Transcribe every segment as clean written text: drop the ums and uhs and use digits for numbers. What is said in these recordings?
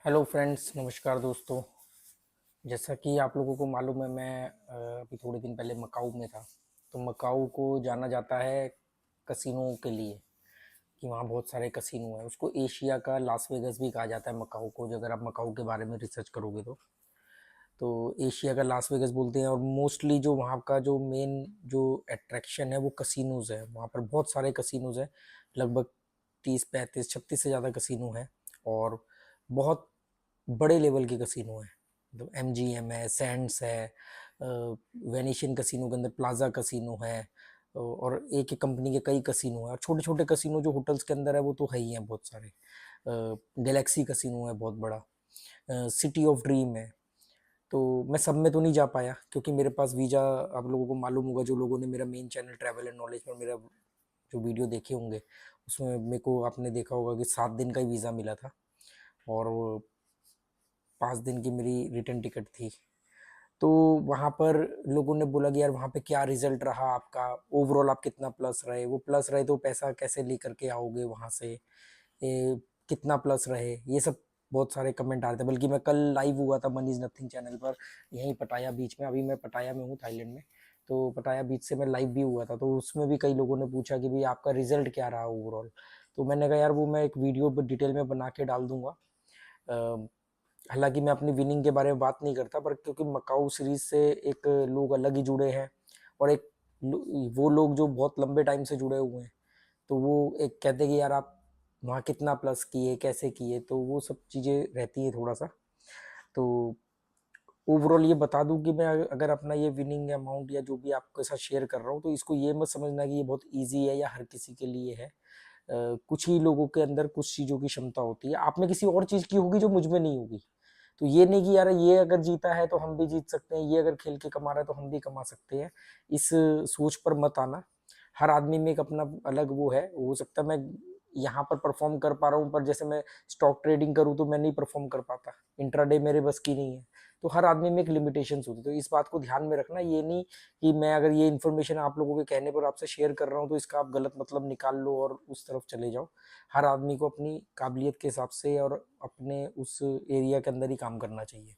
Hello friends, नमस्कार दोस्तों। जैसा कि आप लोगों को मालूम है, मैं अभी थोड़े दिन पहले मकाऊ में था। तो मकाऊ को जाना जाता है कसिनो के लिए, कि वहाँ बहुत सारे कसिनो हैं। उसको एशिया का लास वेगस भी कहा जाता है मकाऊ को, जो अगर आप मकाऊ के बारे में रिसर्च करोगे तो एशिया का लास वेगस बोलते हैं। और मोस्टली जो वहाँ का जो मेन जो अट्रैक्शन है वो कसिनोज है। वहाँ पर बहुत सारे कसिनोज हैं, लगभग 30 35 36 से ज़्यादा कसिनो है। और बहुत बड़े लेवल के कसिनो हैं, मतलब MGM है, सैंड्स है, वेनेशियन कसिनो के अंदर प्लाजा कसिनो है। और एक एक कंपनी के कई कसिनो हैं। और छोटे छोटे कसिनो जो होटल्स के अंदर है वो तो है ही हैं बहुत सारे। गैलेक्सी कसिनो है बहुत बड़ा, सिटी ऑफ ड्रीम है। तो मैं सब में तो नहीं जा पाया, क्योंकि मेरे पास वीज़ा, आप लोगों को मालूम होगा, जो लोगों ने मेरा main channel travel and knowledge पर मेरा जो वीडियो देखे होंगे, उसमें मेरे को आपने देखा होगा कि 7 दिन का ही वीज़ा मिला था। और 5 दिन की मेरी रिटर्न टिकट थी। तो वहाँ पर लोगों ने बोला कि यार वहाँ पे क्या रिजल्ट रहा आपका, ओवरऑल आप कितना प्लस रहे। वो प्लस रहे तो पैसा कैसे लेकर के आओगे वहाँ से, कितना प्लस रहे, ये सब बहुत सारे कमेंट आ रहे थे। बल्कि मैं कल लाइव हुआ था मनी इज नथिंग चैनल पर, यहीं पटाया बीच में। अभी मैं पटाया में हूँ, थाईलैंड में। तो पटाया बीच से मैं लाइव भी हुआ था। तो उसमें भी कई लोगों ने पूछा कि भाई आपका रिजल्ट क्या रहा ओवरऑल। तो मैंने कहा यार वो मैं एक वीडियो डिटेल में बना के डाल दूंगा। हालांकि मैं अपनी विनिंग के बारे में बात नहीं करता, पर क्योंकि मकाऊ सीरीज से एक लोग अलग ही जुड़े हैं। और एक वो लोग जो बहुत लंबे टाइम से जुड़े हुए हैं, तो वो एक कहते हैं कि यार आप वहाँ कितना प्लस किए, कैसे किए, तो वो सब चीज़ें रहती है थोड़ा सा। तो ओवरऑल ये बता दूं कि मैं अगर अपना ये विनिंग अमाउंट या जो भी आपके साथ शेयर कर रहा हूँ, तो इसको ये मत समझना कि ये बहुत ईजी है या हर किसी के लिए है। कुछ ही लोगों के अंदर कुछ चीज़ों की क्षमता होती है, आप में किसी और चीज़ की होगी जो मुझ में नहीं होगी। तो ये नहीं कि यार ये अगर जीता है तो हम भी जीत सकते हैं, ये अगर खेल के कमा रहा है तो हम भी कमा सकते हैं। इस सोच पर मत आना। हर आदमी में एक अपना अलग वो है। हो सकता है मैं यहाँ पर परफॉर्म कर पा रहा हूँ, पर जैसे मैं स्टॉक ट्रेडिंग करूँ तो मैं नहीं परफॉर्म कर पाता, इंट्राडे मेरे बस की नहीं है। तो हर आदमी में एक लिमिटेशंस होती है, तो इस बात को ध्यान में रखना। ये नहीं कि मैं अगर ये इन्फॉर्मेशन आप लोगों के कहने पर आपसे शेयर कर रहा हूँ तो इसका आप गलत मतलब निकाल लो और उस तरफ चले जाओ। हर आदमी को अपनी काबिलियत के हिसाब से और अपने उस एरिया के अंदर ही काम करना चाहिए।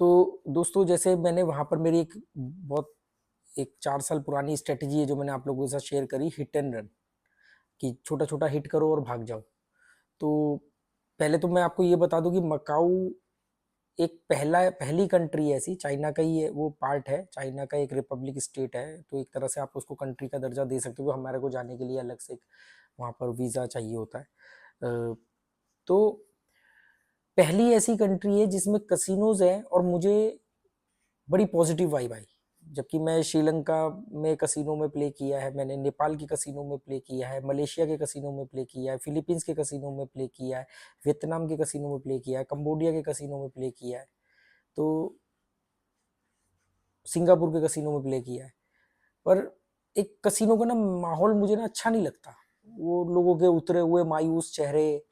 तो दोस्तों, जैसे मैंने वहाँ पर मेरी एक बहुत एक 4 साल पुरानी स्ट्रेटेजी है जो मैंने आप लोगों के साथ शेयर करी, हिट एंड रन, कि छोटा छोटा हिट करो और भाग जाओ। तो पहले तो मैं आपको ये बता दूं कि मकाऊ एक पहली कंट्री ऐसी, चाइना का ही है, वो पार्ट है, चाइना का एक रिपब्लिक स्टेट है। तो एक तरह से आप उसको कंट्री का दर्जा दे सकते हो। हमारे को जाने के लिए अलग से वहाँ पर वीज़ा चाहिए होता है। तो पहली ऐसी कंट्री है जिसमें कसिनोज हैं और मुझे बड़ी पॉजिटिव वाइब आई। जबकि मैं श्रीलंका में कसिनो में प्ले किया है, मैंने नेपाल के कसिनो में प्ले किया है, मलेशिया के कसिनो में प्ले किया है, फिलीपींस के कसिनो में प्ले किया है, वियतनाम के कसिनो में प्ले किया है, कंबोडिया के कसिनो में प्ले किया है, तो सिंगापुर के कसिनो में प्ले किया है। पर एक कसिनो का ना माहौल मुझे ना अच्छा नहीं लगता। वो लोगों के उतरे हुए मायूस चेहरे,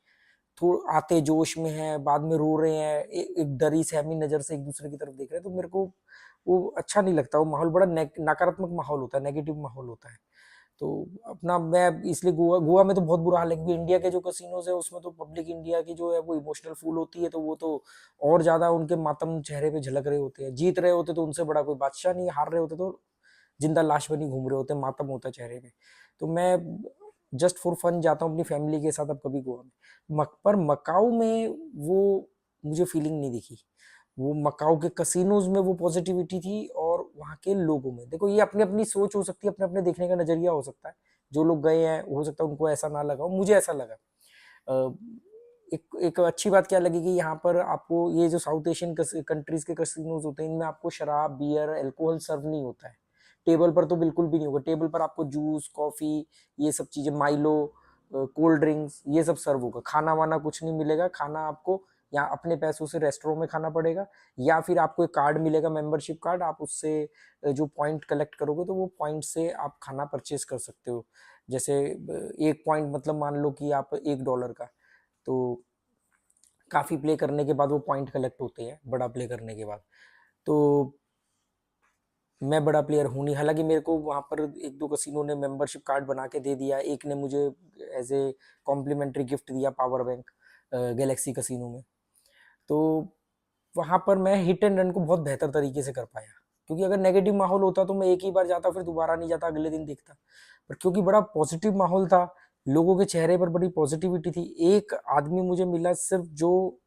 थोड़ा आते जोश में है, बाद में रो रहे हैं, एक डरी सहमी नजर से एक दूसरे की तरफ देख रहे हैं। तो मेरे को वो अच्छा नहीं लगता। वो माहौल बड़ा नकारात्मक माहौल होता है, नेगेटिव माहौल होता है। तो अपना मैं इसलिए गोवा गोवा में तो बहुत बुरा हाल है, क्योंकि इंडिया के जो कसिनोज है उसमें तो पब्लिक इंडिया की जो है वो इमोशनल फूल होती है। तो वो तो और ज्यादा उनके मातम चेहरे पे झलक रहे होते हैं। जीत रहे होते तो उनसे बड़ा कोई बादशाह नहीं, हार रहे होते तो जिंदा लाश बनी घूम रहे होते हैं, मातम होता है चेहरे पे। तो मैं जस्ट फॉर फन जाता हूँ अपनी फैमिली के साथ अब कभी गोवा में। पर मकाऊ में वो मुझे फीलिंग नहीं दिखी। वो मकाऊ के कसिनोज में वो पॉजिटिविटी थी, और वहाँ के लोगों में, देखो ये अपनी अपनी सोच हो सकती है, अपने अपने देखने का नजरिया हो सकता है। जो लोग गए हैं हो सकता है उनको ऐसा ना लगा हो, मुझे ऐसा लगा। एक एक अच्छी बात क्या लगी कि यहाँ पर आपको ये जो साउथ एशियन कंट्रीज के कसिनोज होते हैं, इनमें आपको शराब, बियर, अल्कोहल सर्व नहीं होता है। टेबल पर तो बिल्कुल भी नहीं होगा। टेबल पर आपको जूस, कॉफी, ये सब चीजें, माइलो, कोल्ड ड्रिंक्स, ये सब सर्व होगा। खाना वाना कुछ नहीं मिलेगा। खाना आपको या अपने पैसों से रेस्टोरेंट में खाना पड़ेगा, या फिर आपको एक कार्ड मिलेगा, मेंबरशिप कार्ड, आप उससे जो पॉइंट कलेक्ट करोगे तो वो पॉइंट से आप खाना परचेज कर सकते हो। जैसे एक पॉइंट मतलब मान लो कि आप $1 का, तो काफी प्ले करने के बाद वो पॉइंट कलेक्ट होते हैं, बड़ा प्ले करने के बाद। तो मैं बड़ा प्लेयर हूँ नहीं, हालांकि मेरे को वहाँ पर एक दो कसिनो ने मेंबरशिप कार्ड बना के दे दिया। एक ने मुझे एज ए कॉम्प्लीमेंट्री गिफ्ट दिया पावर बैंक। गैलेक्सी कसिनो में। तो वहाँ पर मैं हिट एंड रन को बहुत बेहतर तरीके से कर पाया, क्योंकि अगर नेगेटिव माहौल होता तो मैं एक ही बार जाता, फिर दोबारा नहीं जाता, अगले दिन देखता। पर क्योंकि बड़ा पॉजिटिव माहौल था, लोगों के चेहरे पर बड़ी पॉजिटिविटी थी। एक आदमी मुझे मिला सिर्फ, जो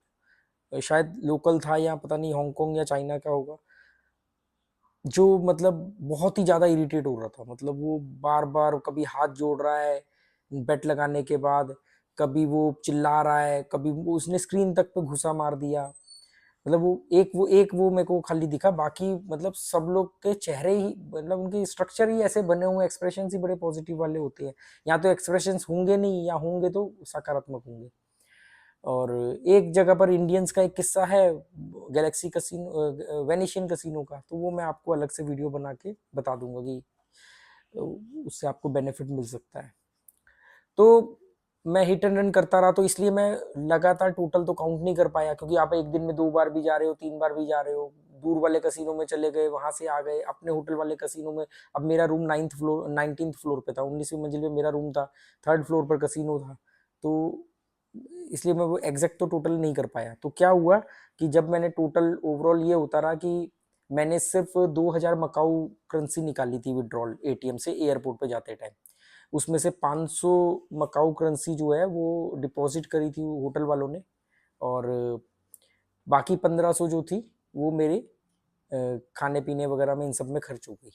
शायद लोकल था या पता नहीं हांगकांग या चाइना का होगा, जो मतलब बहुत ही ज़्यादा इरिटेट हो रहा था। मतलब वो बार बार कभी हाथ जोड़ रहा है बेट लगाने के बाद, कभी वो चिल्ला रहा है, कभी वो उसने स्क्रीन तक पे घुसा मार दिया। मतलब वो मेरे को खाली दिखा, बाकी मतलब सब लोग के चेहरे ही, मतलब उनके स्ट्रक्चर ही ऐसे बने हुए, एक्सप्रेशन ही बड़े पॉजिटिव वाले होते हैं। या तो एक्सप्रेशंस होंगे नहीं, या होंगे तो सकारात्मक होंगे। और एक जगह पर इंडियंस का एक किस्सा है गैलेक्सी कसिनो, वेनिशियन कसिनो का, तो वो मैं आपको अलग से वीडियो बना के बता दूंगा कि उससे आपको बेनिफिट मिल सकता है। तो मैं हिट एंड रन करता रहा, तो इसलिए मैं लगातार टोटल तो काउंट नहीं कर पाया, क्योंकि आप एक दिन में 2 बार भी जा रहे हो, 3 बार भी जा रहे हो, दूर वाले कसिनो में चले गए, वहां से आ गए अपने होटल वाले कसिनो में। अब मेरा रूम 19th फ्लोर पे था, 19वीं मंजिल पे मेरा रूम था, 3rd फ्लोर पर कसिनो था। तो इसलिए मैं वो एग्जैक्ट तो टोटल नहीं कर पाया। तो क्या हुआ कि जब मैंने टोटल ओवरऑल ये उतारा कि मैंने सिर्फ 2000 मकाऊ करेंसी निकाली थी विड्रॉल एटीएम से एयरपोर्ट पे जाते टाइम। उसमें से 500 मकाऊ करेंसी जो है वो डिपॉजिट करी थी होटल वालों ने, और बाकी 1500 जो थी वो मेरे खाने पीने वगैरह में, इन सब में खर्च हो गई।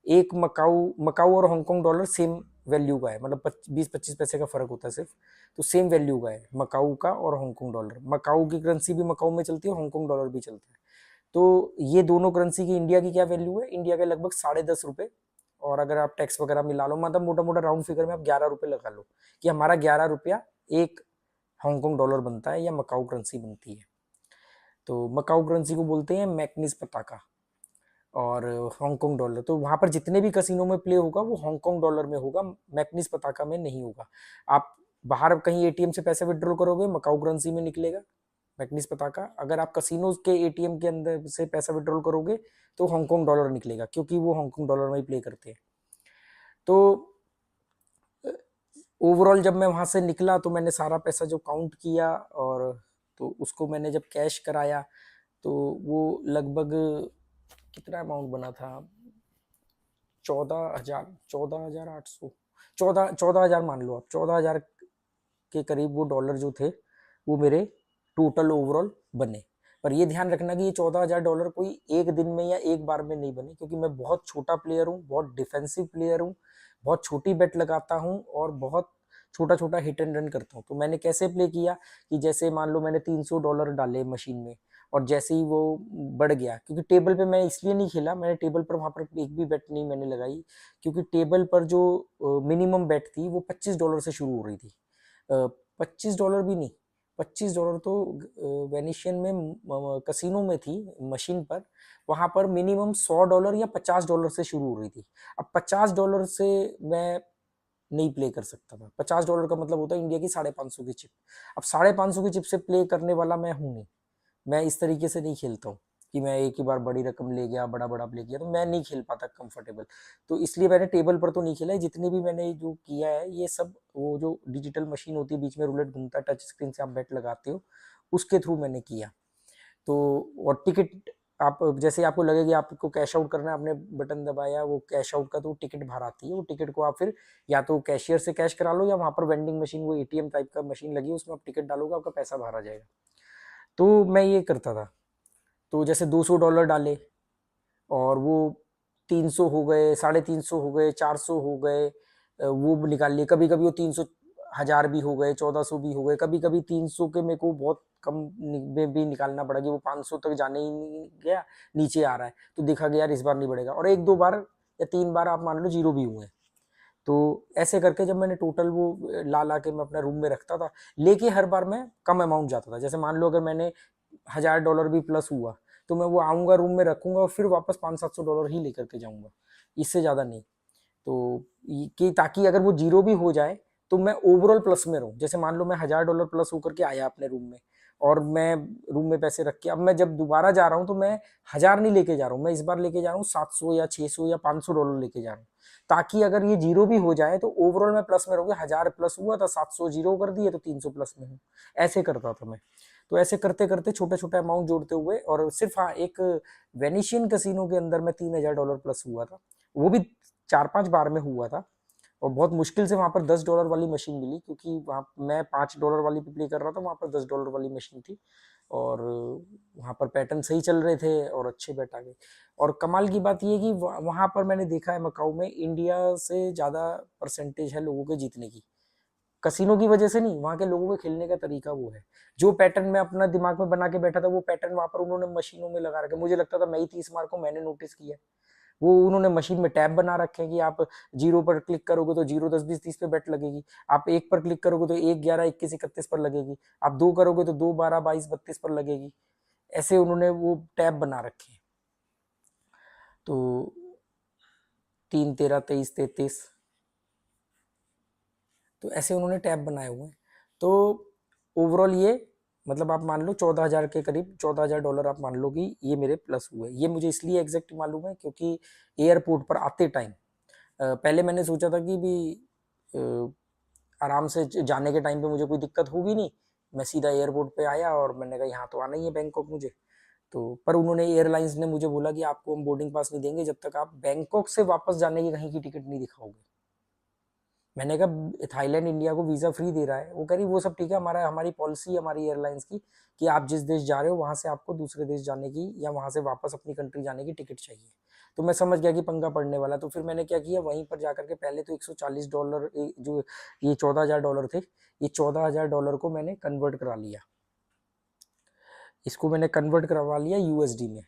एक मकाऊ और हांगकांग डॉलर सेम वैल्यू का है, मतलब 20-25 पैसे का फर्क होता है सिर्फ, तो सेम वैल्यू का है मकाऊ का और हांगकांग डॉलर। मकाऊ की करेंसी भी मकाऊ में चलती है, हांगकांग डॉलर भी चलता है। तो ये दोनों करेंसी की इंडिया की क्या वैल्यू है? इंडिया के लगभग 10.5 रुपये, और अगर आप टैक्स वगैरह मिला लो, मतलब मोटा मोटा राउंड फिगर में आप 11 रुपये लगा लो कि हमारा 11 रुपया एक हांगकांग डॉलर बनता है या मकाऊ करेंसी बनती है। तो मकाऊ करेंसी को बोलते हैं मैकनीज पताका, और हांगकांग डॉलर। तो वहां पर जितने भी कसिनो में प्ले होगा वो हांगकांग डॉलर में होगा, मैकनीज पताका में नहीं होगा। आप बाहर कहीं एटीएम से पैसे विड्रॉल करोगे, मकाऊ करेंसी में निकलेगा मैकनीज पताका। अगर आप कसिनो के एटीएम के अंदर से पैसा विड्रॉल करोगे तो हांगकांग डॉलर निकलेगा, क्योंकि वो हांगकांग डॉलर में ही प्ले करते हैं। तो ओवरऑल जब मैं वहां से निकला तो मैंने सारा पैसा जो काउंट किया, और तो उसको मैंने जब कैश कराया तो वो लगभग कितना अमाउंट बना था, 14,000, 14,800, 14,000 मान लो आप, 14,000 के करीब वो डॉलर जो थे वो मेरे टोटल ओवरऑल बने। पर ये ध्यान रखना कि ये 14,000 डॉलर कोई एक दिन में या एक बार में नहीं बने, क्योंकि मैं बहुत छोटा प्लेयर हूँ, बहुत डिफेंसिव प्लेयर हूँ, बहुत छोटी बेट लगाता हूँ, और बहुत छोटा छोटा हिट एंड रन करता हूँ। तो मैंने कैसे प्ले किया कि जैसे मान लो मैंने $300 डाले मशीन में, और जैसे ही वो बढ़ गया, क्योंकि टेबल पे मैं इसलिए नहीं खेला, मैंने टेबल पर वहां पर एक भी बेट नहीं मैंने लगाई, क्योंकि टेबल पर जो मिनिमम बेट थी वो $25 से शुरू हो रही थी। $25 भी नहीं, $25 तो वेनिशियन में कसिनो में थी मशीन पर, वहां पर मिनिमम $100 या $50 से शुरू हो रही थी। अब $50 से मैं नहीं प्ले कर सकता था। $50 का मतलब होता है इंडिया की 550 की चिप। अब 550 की चिप से प्ले करने वाला मैं हूं नहीं, मैं इस तरीके से नहीं खेलता हूँ कि मैं एक ही बार बड़ी रकम ले गया, बड़ा बड़ा प्ले किया, तो मैं नहीं खेल पाता कंफर्टेबल। तो इसलिए मैंने टेबल पर तो नहीं खेला है। जितने भी मैंने जो किया है ये सब वो जो डिजिटल मशीन होती है, बीच में रूलेट घूमता है, टच स्क्रीन से आप बेट लगाते हो, उसके थ्रू मैंने किया। तो और टिकट, आप जैसे आपको लगे कि आपको कैश आउट करना है, आपने बटन दबाया वो कैश आउट का, तो टिकट बाहर आती है। वो टिकट को आप फिर या तो कैशियर से कैश करा लो, या वहाँ पर वेंडिंग मशीन, वो एटीएम टाइप का मशीन लगी है, उसमें आप टिकट डालोगे, आपका पैसा बाहर आ जाएगा। तो मैं ये करता था। तो जैसे $200 डाले, और वो 300 हो गए, 350 हो गए, 400 हो गए, वो निकाल लिए। कभी कभी वो 300 हजार भी हो गए, 1400 भी हो गए, कभी कभी 300 के मेरे को बहुत कम में भी निकालना पड़ा कि वो 500 तक जाने ही नहीं गया, नीचे आ रहा है, तो देखा गया यार इस बार नहीं बढ़ेगा, और 1-2 बार या 3 बार आप मान लो जीरो भी हुए। तो ऐसे करके जब मैंने टोटल वो ला के मैं अपने रूम में रखता था, लेके हर बार मैं कम अमाउंट जाता था। जैसे मान लो अगर मैंने $1,000 भी प्लस हुआ, तो मैं वो आऊँगा, रूम में रखूँगा, और फिर वापस $500-700 ही लेकर के जाऊँगा, इससे ज़्यादा नहीं। तो कि ताकि अगर वो जीरो भी हो जाए तो मैं ओवरऑल प्लस में रहूँ। जैसे मान लो मैं $1,000 प्लस होकर के आया अपने रूम में, और मैं रूम में पैसे रख के, अब मैं जब दोबारा जा रहा हूँ तो मैं 1000 नहीं लेके जा रहा हूँ, मैं इस बार लेके जा रहा हूँ 700 या 600 या $500 लेके जा रहा हूँ, ताकि अगर ये जीरो भी हो जाए तो ओवरऑल मैं प्लस में रहूँगा। 1000 प्लस हुआ था, 700 जीरो कर दिए तो 300 प्लस में हूँ। ऐसे करता था मैं। तो ऐसे करते करते छोटे छोटे अमाउंट जोड़ते हुए, और सिर्फ हाँ एक वेनिशियन कैसीनो के अंदर मैं $3000 प्लस हुआ था, वो भी 4-5 बार में हुआ था। और बहुत मुश्किल से वहां पर $10 वाली मशीन मिली, क्योंकि वहां मैं $5 वाली पे प्ले कर रहा था, वहां पर $10 वाली मशीन थी, और वहां पर पैटर्न सही चल रहे थे और अच्छे बैठ आ गए। और कमाल की बात यह कि वहां पर मैंने देखा है मकाऊ में इंडिया से ज्यादा परसेंटेज है लोगों के जीतने की। कसिनो की वजह से नहीं, वहां के लोगों के खेलने का तरीका वो है। जो पैटर्न मैं अपना दिमाग में बना के बैठा था, वो पैटर्न वहां पर उन्होंने मशीनों में लगा रखा। मुझे लगता था मैं ही 30 मार को, मैंने नोटिस किया। वो उन्होंने मशीन में टैब बना रखे हैं कि आप 0 पर क्लिक करोगे तो 0 10 20 30 पे बेट लगेगी, आप 1 पर क्लिक करोगे तो 1 11 21 31 पर लगेगी, आप 2 करोगे तो 2 12 22 32 पर लगेगी। ऐसे उन्होंने वो टैब बना रखे हैं। तो 3 13 23 33, तो ऐसे उन्होंने टैब बनाए हुए हैं। तो ओवरऑल ये मतलब आप मान लो 14,000 के करीब, $14,000 आप मान लो कि ये मेरे प्लस हुए। ये मुझे इसलिए एग्जैक्ट मालूम है क्योंकि एयरपोर्ट पर आते टाइम पहले मैंने सोचा था कि भी आराम से जाने के टाइम पे मुझे कोई दिक्कत होगी नहीं, मैं सीधा एयरपोर्ट पे आया और मैंने कहा यहाँ तो आना ही है बैंकॉक मुझे। तो पर उन्होंने एयरलाइंस ने मुझे बोला कि आपको हम बोर्डिंग पास नहीं देंगे जब तक आप बैंकॉक से वापस जाने की कहीं की टिकट नहीं दिखाओगे। मैंने कहा थाईलैंड इंडिया को वीजा फ्री दे रहा है। वो कह रही वो सब ठीक है, हमारी पॉलिसी हमारी एयरलाइंस की कि आप जिस देश जा रहे हो वहां से आपको दूसरे देश जाने की या वहां से वापस अपनी कंट्री जाने की टिकट चाहिए। तो मैं समझ गया कि पंगा पड़ने वाला। तो फिर मैंने क्या किया, वहीं पर जाकर के पहले तो $140 जो ये $14,000 थे, ये $14,000 को मैंने कन्वर्ट करा लिया। इसको मैंने कन्वर्ट करवा लिया यूएसडी में।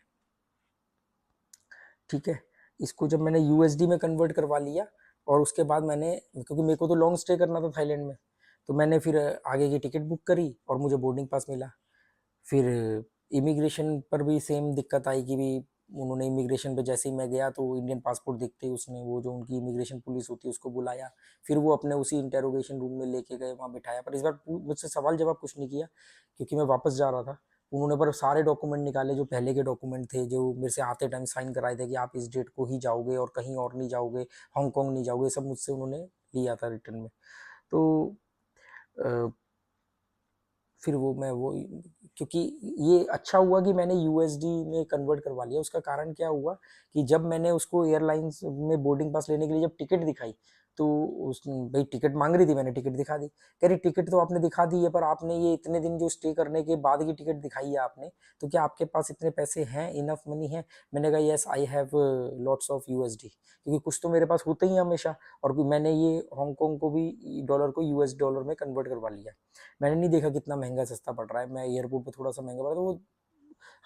ठीक है, इसको जब मैंने यूएसडी में कन्वर्ट करवा लिया और उसके बाद मैंने, क्योंकि मेरे को तो लॉन्ग स्टे करना था थाईलैंड में, तो मैंने फिर आगे की टिकट बुक करी और मुझे बोर्डिंग पास मिला। फिर इमिग्रेशन पर भी सेम दिक्कत आई कि भी उन्होंने इमिग्रेशन पे जैसे ही मैं गया तो इंडियन पासपोर्ट देखते ही उसने वो जो उनकी इमिग्रेशन पुलिस होती है उसको बुलाया। फिर वो अपने उसी इंटेरोगेशन रूम में लेके गए, वहाँ बिठाया। पर इस बार मुझसे सवाल जवाब कुछ नहीं किया क्योंकि मैं वापस जा रहा था। उन्होंने पर सारे डॉक्यूमेंट निकाले जो पहले के डॉक्यूमेंट थे, जो मेरे से आते टाइम साइन कराए थे कि आप इस डेट को ही जाओगे और कहीं और नहीं जाओगे, हांगकॉन्ग नहीं जाओगे, सब मुझसे उन्होंने लिया था रिटर्न में। तो फिर वो क्योंकि ये अच्छा हुआ कि मैंने यूएसडी में कन्वर्ट करवा लिया। उसका कारण क्या हुआ कि जब मैंने उसको एयरलाइंस में बोर्डिंग पास लेने के लिए जब टिकट दिखाई, तो उस भाई टिकट मांग रही थी, मैंने टिकट दिखा दी। कह रही टिकट तो आपने दिखा दी है, पर आपने ये इतने दिन जो स्टे करने के बाद की टिकट दिखाई है आपने, तो क्या आपके पास इतने पैसे हैं, इनफ मनी है? मैंने कहा yes I have lots of USD, क्योंकि कुछ तो मेरे पास होते ही हमेशा। और मैंने ये हांगकॉन्ग को भी डॉलर को यूएस डॉलर में कन्वर्ट करवा लिया। मैंने नहीं देखा कितना महंगा सस्ता पड़ रहा है, मैं एयरपोर्ट पे थोड़ा सा महंगा पड़ा, तो वो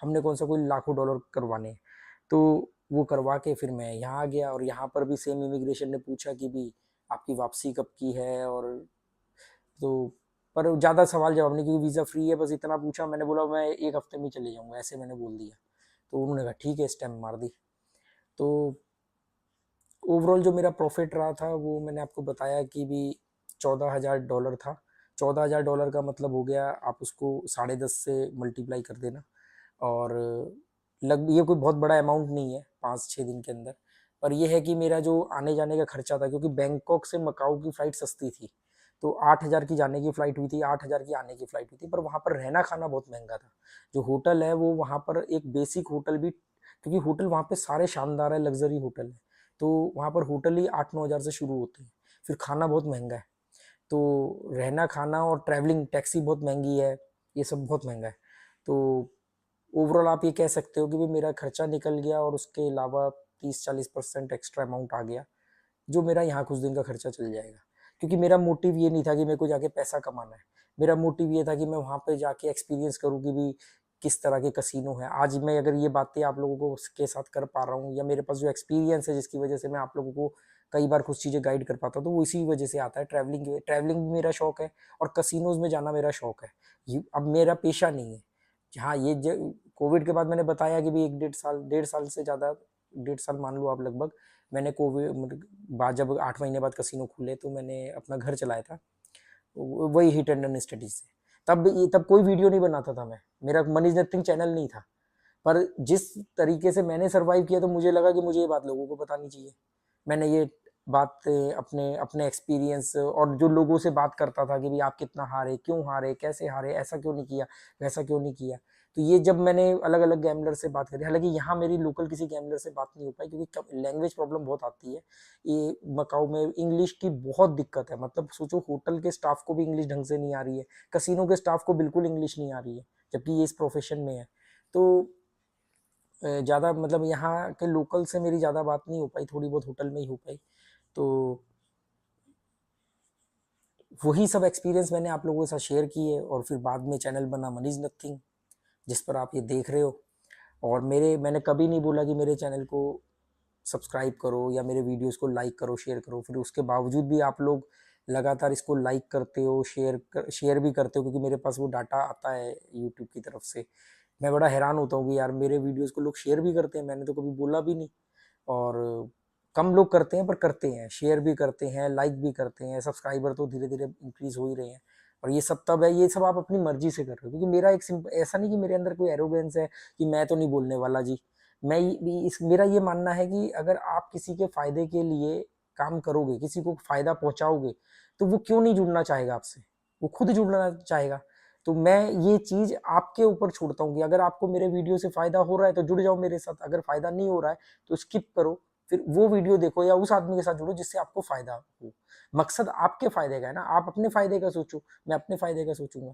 हमने कौन सा कोई लाखों डॉलर करवाने हैं। तो वो करवा के फिर मैं यहाँ आ गया, और यहाँ पर भी सेम इमिग्रेशन ने पूछा कि भी आपकी वापसी कब की है, और तो पर ज़्यादा सवाल जवाब नहीं, क्योंकि वीज़ा फ्री है, बस इतना पूछा। मैंने बोला मैं 1 हफ्ते में चले जाऊँगा, ऐसे मैंने बोल दिया। तो उन्होंने कहा ठीक है, स्टैम्प मार दी। तो ओवरऑल जो मेरा प्रॉफिट रहा था वो मैंने आपको बताया कि भी $14,000 था। $14,000 का मतलब हो गया, आप उसको 10.5 से मल्टीप्लाई कर देना। और ये कोई बहुत बड़ा अमाउंट नहीं है 5-6 दिन के अंदर। पर यह है कि मेरा जो आने जाने का खर्चा था, क्योंकि बैंकॉक से मकाऊ की फ़्लाइट सस्ती थी, तो 8,000 की जाने की फ़्लाइट हुई थी, 8,000 की आने की फ़्लाइट हुई थी। पर वहाँ पर रहना खाना बहुत महंगा था। जो होटल है वो वहाँ पर एक बेसिक होटल भी, क्योंकि होटल वहाँ पे सारे शानदार है, लग्जरी होटल है, तो वहाँ पर होटल ही 8-9 हज़ार से शुरू होते हैं। फिर खाना बहुत महंगा है, तो रहना खाना और ट्रैवलिंग, टैक्सी बहुत महंगी है, ये सब बहुत महंगा है। तो ओवरऑल आप ये कह सकते हो कि भी मेरा खर्चा निकल गया, और उसके अलावा 30-40% एक्स्ट्रा अमाउंट आ गया, जो मेरा यहाँ कुछ दिन का खर्चा चल जाएगा। क्योंकि मेरा मोटिव ये नहीं था कि मेरे को जाके पैसा कमाना है, मेरा मोटिव ये था कि मैं वहाँ पे जाके एक्सपीरियंस करूँ कि भी किस तरह के कसिनो है। आज मैं अगर ये बातें आप लोगों को के साथ कर पा रहा हूँ, या मेरे पास जो एक्सपीरियंस है जिसकी वजह से मैं आप लोगों को कई बार कुछ चीज़ें गाइड कर पाता हूँ, तो वो इसी वजह से आता है। ट्रैवलिंग भी मेरा शौक है, और कसिनोज में जाना मेरा शौक है। अब मेरा पेशा नहीं है। हाँ, ये कोविड के बाद मैंने बताया कि भी 1-1.5 साल से ज़्यादा, 1.5 साल मान लो आप लगभग, मैंने कोविड बाद जब 8 महीने बाद कसिनो खुले तो मैंने अपना घर चलाया था, वही हिट एंड रन स्टडीज से। तब कोई वीडियो नहीं बनाता था मैं, मेरा मनी इज नथिंग चैनल नहीं था। पर जिस तरीके से मैंने सर्वाइव किया तो मुझे लगा कि मुझे ये बात लोगों को बतानी चाहिए। मैंने ये बात अपने अपने एक्सपीरियंस और जो लोगों से बात करता था कि भाई आप कितना हारे, क्यों हारे, कैसे हारे, ऐसा क्यों नहीं किया, वैसा क्यों नहीं किया। तो ये जब मैंने अलग अलग गैमलर से बात करी, हालांकि यहाँ मेरी लोकल किसी गैमलर से बात नहीं हो पाई क्योंकि लैंग्वेज प्रॉब्लम बहुत आती है। ये मकाऊ में इंग्लिश की बहुत दिक्कत है, मतलब सोचो होटल के स्टाफ को भी इंग्लिश ढंग से नहीं आ रही है, कसिनो के स्टाफ को बिल्कुल इंग्लिश नहीं आ रही है, जबकि ये इस प्रोफेशन में है। तो ज़्यादा मतलब यहाँ के लोकल से मेरी ज़्यादा बात नहीं हो पाई, थोड़ी बहुत होटल में ही हो पाई। तो वही सब एक्सपीरियंस मैंने आप लोगों के साथ शेयर किए और फिर बाद में चैनल बना मनी इज नथिंग, जिस पर आप ये देख रहे हो। और मैंने कभी नहीं बोला कि मेरे चैनल को सब्सक्राइब करो या मेरे वीडियोस को लाइक करो, शेयर करो, फिर उसके बावजूद भी आप लोग लगातार इसको लाइक करते हो, शेयर भी करते हो, क्योंकि मेरे पास वो डाटा आता है यूट्यूब की तरफ से। मैं बड़ा हैरान होता हूँ कि यार मेरे वीडियोस को लोग शेयर भी करते हैं, मैंने तो कभी बोला भी नहीं। और कम लोग करते हैं पर करते हैं, शेयर भी करते हैं, लाइक भी करते हैं, सब्सक्राइबर तो धीरे धीरे इंक्रीज हो ही रहे हैं। और ये सब तब है, ये सब आप अपनी मर्जी से कर रहे हो, क्योंकि मेरा एक ऐसा नहीं कि मेरे अंदर कोई एरोगेंस है कि मैं तो नहीं बोलने वाला जी। मेरा ये मानना है कि अगर आप किसी के फायदे के लिए काम करोगे, किसी को फायदा पहुंचाओगे, तो वो क्यों नहीं जुड़ना चाहेगा आपसे, वो खुद जुड़ना चाहेगा। तो मैं ये चीज आपके ऊपर छोड़ता हूँ कि अगर आपको मेरे वीडियो से फायदा हो रहा है तो जुड़ जाओ मेरे साथ, अगर फायदा नहीं हो रहा है तो स्किप करो, फिर वो वीडियो देखो या उस आदमी के साथ जुड़ो जिससे आपको फायदा हो। मकसद आपके फायदे का है ना, आप अपने फायदे का सोचो, मैं अपने फायदे का सोचूंगा।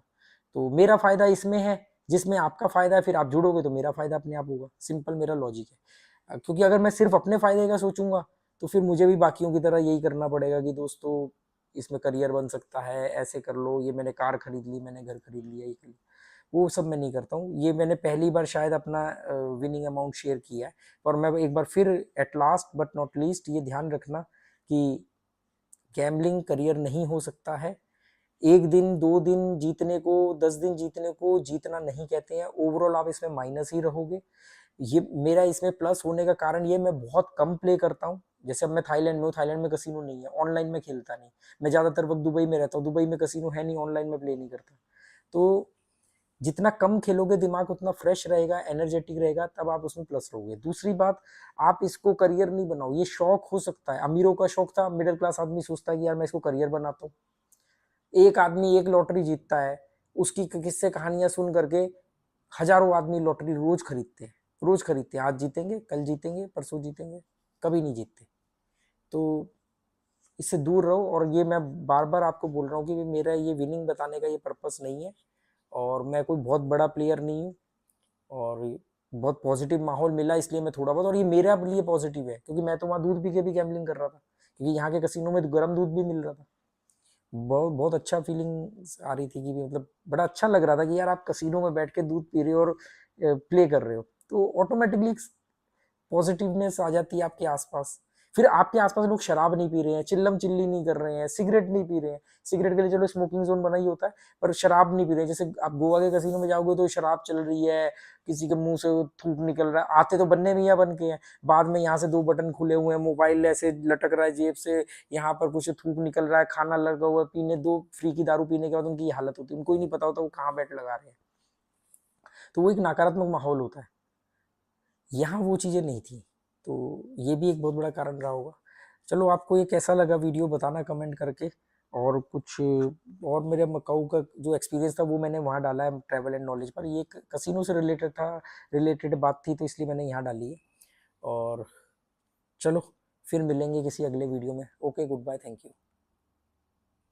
तो मेरा फायदा इसमें है, जिसमें आपका फायदा है, फिर आप जुड़ोगे तो मेरा फायदा अपने आप होगा। सिंपल मेरा लॉजिक है। क्योंकि अगर मैं सिर्फ अपने फायदे का सोचूंगा तो फिर मुझे भी बाकियों की तरह यही करना पड़ेगा कि दोस्तों इसमें करियर बन सकता है, ऐसे कर लो, ये मैंने कार खरीद ली, मैंने घर खरीद लिया, ये कर लिया। वो सब मैं नहीं करता हूँ। ये मैंने पहली बार शायद अपना विनिंग अमाउंट शेयर किया है। और मैं एक बार फिर at last but not least ये ध्यान रखना कि गैम्बलिंग करियर नहीं हो सकता है। एक दिन 2 दिन जीतने को, 10 दिन जीतने को जीतना नहीं कहते हैं। ओवरऑल आप इसमें माइनस ही रहोगे। ये मेरा इसमें प्लस होने का कारण ये, मैं बहुत कम प्ले करता हूँ। जैसे अब मैं थाईलैंड में हूँ, थाईलैंड में कसिनो नहीं है, ऑनलाइन में खेलता नहीं। मैं ज़्यादातर वक्त दुबई में रहता हूँ, दुबई में कसिनो है नहीं, ऑनलाइन में प्ले नहीं करता। तो जितना कम खेलोगे दिमाग उतना फ्रेश रहेगा, एनर्जेटिक रहेगा, तब आप उसमें प्लस रहोगे। दूसरी बात, आप इसको करियर नहीं बनाओ, ये शौक हो सकता है। अमीरों का शौक था, मिडिल क्लास आदमी सोचता है कि यार मैं इसको करियर बनाता हूँ। एक आदमी एक लॉटरी जीतता है, उसकी किस्से कहानियां सुन करके हजारों आदमी लॉटरी रोज खरीदते हैं, रोज खरीदते हैं। आज जीतेंगे, कल जीतेंगे, परसों जीतेंगे, कभी नहीं जीतते। तो इससे दूर रहो। और ये मैं बार बार आपको बोल रहा हूँ कि मेरा ये विनिंग बताने का ये पर्पस नहीं है, और मैं कोई बहुत बड़ा प्लेयर नहीं हूँ। और बहुत पॉजिटिव माहौल मिला इसलिए मैं थोड़ा बहुत, और ये मेरे लिए पॉजिटिव है क्योंकि मैं तो वहाँ दूध पी के भी गैम्बलिंग कर रहा था, क्योंकि यहाँ के कसिनो में तो गर्म दूध भी मिल रहा था। बहुत बहुत अच्छा फीलिंग आ रही थी कि मतलब बड़ा अच्छा लग रहा था कि यार आप कसिनो में बैठ के दूध पी रहे हो और प्ले कर रहे हो, तो ऑटोमेटिकली पॉजिटिवनेस आ जाती है आपके आसपास। फिर आपके आसपास लोग शराब नहीं पी रहे हैं, चिल्लम चिल्ली नहीं कर रहे हैं, सिगरेट नहीं पी रहे हैं। सिगरेट के लिए चलो स्मोकिंग जोन बना ही होता है, पर शराब नहीं पी रहे हैं। जैसे आप गोवा के कसिनो में जाओगे तो शराब चल रही है, किसी के मुंह से थूक निकल रहा है। आते तो बनने मियाँ बन के हैं, बाद में यहाँ से 2 बटन खुले हुए हैं, मोबाइल ऐसे लटक रहा है जेब से, यहाँ पर कुछ थूक निकल रहा है, खाना लगा हुआ है, पीने 2 फ्री की दारू पीने के बाद उनकी हालत होती है, उनको ही नहीं पता होता वो कहाँ बैठ लगा रहे हैं। तो वो एक नकारात्मक माहौल होता है, यहाँ वो चीज़ें नहीं थी। तो ये भी एक बहुत बड़ा कारण रहा होगा। चलो, आपको ये कैसा लगा वीडियो बताना कमेंट करके। और कुछ और मेरे मकाऊ का जो एक्सपीरियंस था वो मैंने वहाँ डाला है ट्रैवल एंड नॉलेज पर। ये कसिनो से रिलेटेड था, रिलेटेड बात थी, तो इसलिए मैंने यहाँ डाली है। और चलो फिर मिलेंगे किसी अगले वीडियो में। Okay, good bye, thank you.